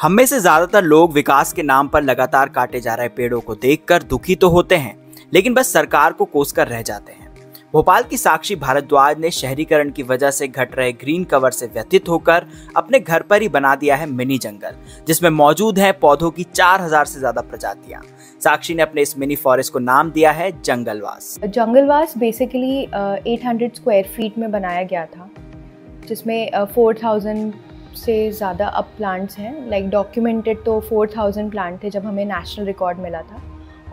हम में से ज्यादातर लोग विकास के नाम पर लगातार काटे जा रहे पेड़ों को देखकर दुखी तो होते हैं, लेकिन बस सरकार को कोसकर रह जाते हैं। भोपाल की साक्षी भारद्वाज ने शहरीकरण की वजह से घट रहे ग्रीन कवर से व्यथित होकर अपने घर पर ही बना दिया है मिनी जंगल, जिसमें मौजूद हैं पौधों की 4000 से ज्यादा प्रजातियां। साक्षी ने अपने इस मिनी फॉरेस्ट को नाम दिया है जंगलवास। जंगलवास बेसिकली 800 स्क्वायर फीट में बनाया गया था, जिसमें 4000 से ज़्यादा अब प्लांट्स हैं। लाइक डॉक्यूमेंटेड तो 4000 प्लांट थे जब हमें नेशनल रिकॉर्ड मिला था,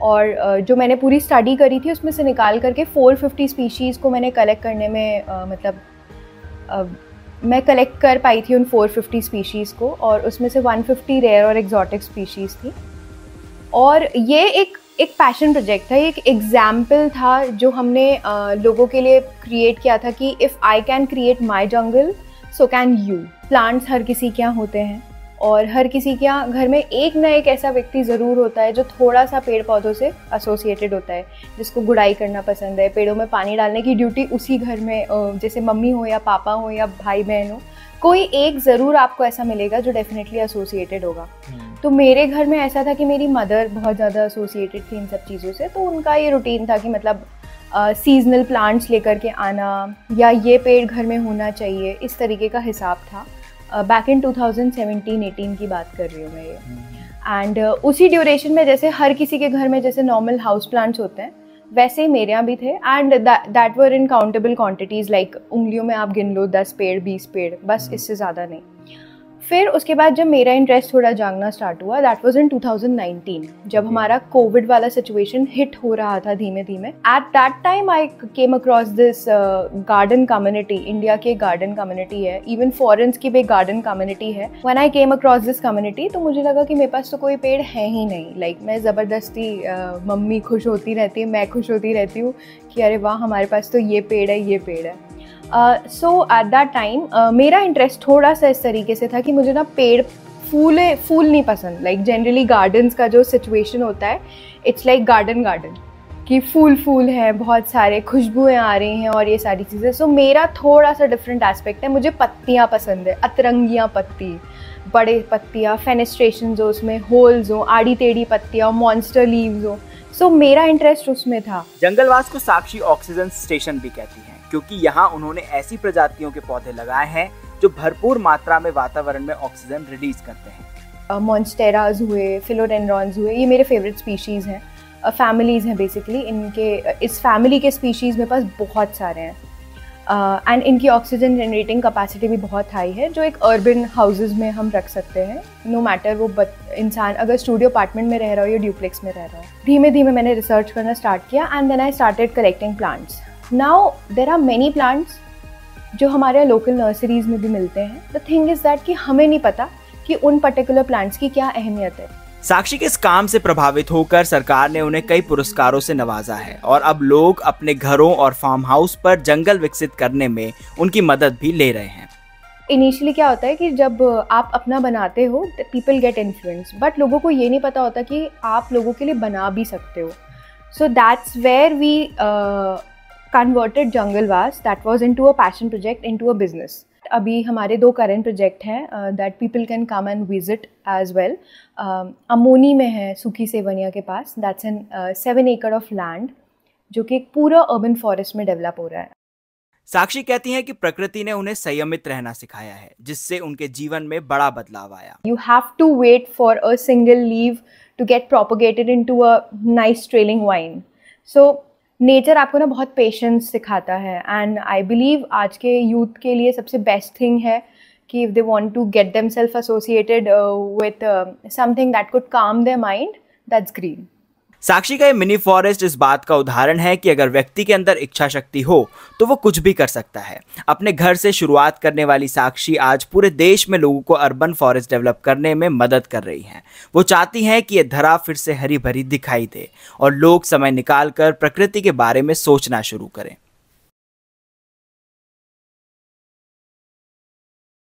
और जो मैंने पूरी स्टडी करी थी उसमें से निकाल करके 450 स्पीशीज़ को मैंने कलेक्ट करने में मैं कलेक्ट कर पाई थी उन 450 स्पीशीज़ को, और उसमें से 150 रेयर और एग्जॉटिक स्पीशीज़ थी। और ये एक पैशन प्रोजेक्ट था, एक एग्जाम्पल था जो हमने लोगों के लिए क्रिएट किया था कि if I can create my jungle so can you. Plants हर किसी के यहाँ होते हैं, और हर किसी के यहाँ घर में एक ना एक ऐसा व्यक्ति ज़रूर होता है जो थोड़ा सा पेड़ पौधों से एसोसिएटेड होता है, जिसको गुड़ाई करना पसंद है। पेड़ों में पानी डालने की ड्यूटी उसी घर में, जैसे मम्मी हो या पापा हो या भाई बहन हो, कोई एक ज़रूर आपको ऐसा मिलेगा जो डेफिनेटली एसोसिएटेड होगा। तो मेरे घर में ऐसा था कि मेरी मदर बहुत ज़्यादा एसोसिएटेड थी इन सब चीज़ों से, तो उनका ये रूटीन था कि मतलब सीजनल प्लांट्स लेकर के आना, या ये पेड़ घर में होना चाहिए, इस तरीके का हिसाब था। बैक इन 2017-18 की बात कर रही हूँ मैं ये। एंड उसी ड्यूरेशन में जैसे हर किसी के घर में जैसे नॉर्मल हाउस प्लांट्स होते हैं, वैसे ही मेरे यहाँ भी थे। And that were in countable quantities, like उंगलियों में आप गिन लो 10 पेड़ 20 पेड़, बस इससे ज़्यादा नहीं। फिर उसके बाद जब मेरा इंटरेस्ट थोड़ा जागना स्टार्ट हुआ, दैट वाज इन 2019, जब हमारा कोविड वाला सिचुएशन हिट हो रहा था धीमे धीमे। At that time I came across this garden community. India की एक गार्डन कम्युनिटी है, इवन फॉरेन्स की भी एक गार्डन कम्युनिटी है। When I came across this community, तो मुझे लगा कि मेरे पास तो कोई पेड़ है ही नहीं। लाइक मैं ज़बरदस्ती, मम्मी खुश होती रहती है, मैं खुश होती रहती हूँ कि अरे वाह हमारे पास तो ये पेड़ है, ये पेड़ है। सो एट दैट टाइम मेरा इंटरेस्ट थोड़ा सा इस तरीके से था कि मुझे ना पेड़ फूल नहीं पसंद। लाइक जनरली गार्डन्स का जो सिचुएशन होता है, इट्स लाइक गार्डन कि फूल हैं, बहुत सारे खुशबुएँ आ रही हैं और ये सारी चीज़ें। सो मेरा थोड़ा सा डिफरेंट एस्पेक्ट है, मुझे पत्तियाँ पसंद है, अतरंगियाँ पत्ती, बड़े पत्तियाँ, फेनेस्ट्रेशंस हो, उसमें होल्स हो, आड़ी टेढ़ी पत्तियाँ, मॉन्स्टर लीव्स हो। सो मेरा इंटरेस्ट उसमें था। जंगलवास को साक्षी ऑक्सीजन स्टेशन भी कहती है, क्योंकि यहाँ उन्होंने ऐसी प्रजातियों के पौधे लगाए हैं जो भरपूर मात्रा में वातावरण में ऑक्सीजन रिलीज करते हैं। मॉन्स्टेराज हुए, फिलोडेंड्रॉन्स हुए, ये मेरे फेवरेट स्पीशीज़ हैं, फैमिलीज़ हैं बेसिकली। इस फैमिली के स्पीशीज़ मेरे पास बहुत सारे हैं, एंड इनकी ऑक्सीजन जनरेटिंग कैपेसिटी भी बहुत हाई है, जो एक अर्बन हाउसेज में हम रख सकते हैं, नो मैटर वो इंसान अगर स्टूडियो अपार्टमेंट में रह रहा हो या ड्यूप्लेक्स में रह रहा हो। धीमे धीमे मैंने रिसर्च करना स्टार्ट किया, and then I started collecting plants. Now there are many plants जो हमारे लोकल नर्सरीज़ में भी मिलते हैं। द थिंग इज़ दैट कि हमें नहीं पता कि उन पर्टिकुलर प्लांट्स की क्या अहमियत है। साक्षी के इस काम से प्रभावित होकर सरकार ने उन्हें कई पुरस्कारों से नवाजा है, और अब लोग अपने घरों और फार्म हाउस पर जंगल विकसित करने में उनकी मदद भी ले रहे हैं। इनिशियली क्या होता है कि जब आप अपना बनाते हो, पीपल गेट इन्फ्लुएंस, बट लोगों को ये नहीं पता होता कि आप लोगों के लिए बना भी सकते हो। So that's where we converted जंगलवास, that was into a passion project, into a business. अभी हमारे 2 करंट प्रोजेक्ट हैं that people can come and visit as well. अमोनी में है, सुखी सेवनिया के पास, that's an 7 acre of land, जो कि एक पूरा अर्बन फॉरेस्ट में डेवलप हो रहा है। साक्षी कहती हैं कि प्रकृति ने उन्हें संयमित रहना सिखाया है, जिससे उनके जीवन में बड़ा बदलाव आया। You have to wait for a single leaf to get propagated into a nice trailing vine. So nature आपको ना बहुत पेशेंस सिखाता है, एंड आई बिलीव आज के यूथ के लिए सबसे बेस्ट थिंग है कि if they want to get themselves associated with something that could calm their mind, that's green. Sakshi का ये मिनी फॉरेस्ट इस बात का उदाहरण है कि अगर व्यक्ति के अंदर इच्छा शक्ति हो तो वो कुछ भी कर सकता है। अपने घर से शुरुआत करने वाली साक्षी आज पूरे देश में लोगों को अर्बन फॉरेस्ट डेवलप करने में मदद कर रही हैं। वो चाहती हैं कि ये धरा फिर से हरी भरी दिखाई दे और लोग समय निकालकर प्रकृति के बारे में सोचना शुरू करें।